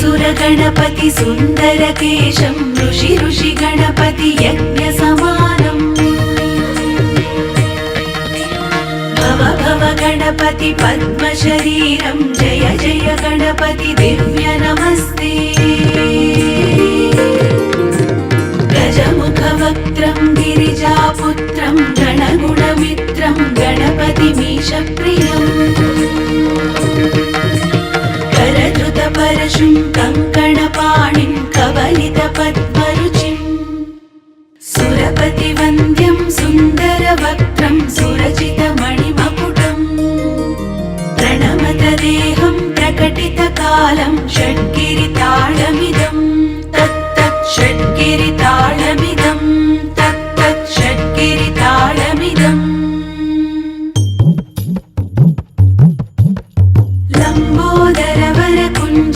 सुर गणपति सुन्दरकेशं ऋषि गणपति यज्ञसमानम् भव गणपति पद्मशरीरं जय जय गणपति दिव्य नमस्ते गजमुखवक्त्रं गिरिजापुत्रं गणगुणमित्रं गणपतिमीशप्रियम् करधृतपरशुं कङ्कणपाणिं कवलितपद्मरुचिं सुरपतिवन्द्यं सुन्दरवक्त्रं सुरचितमणिमकुटम् प्रणमतदेहं प्रकटितकालं षड्गिरिताळ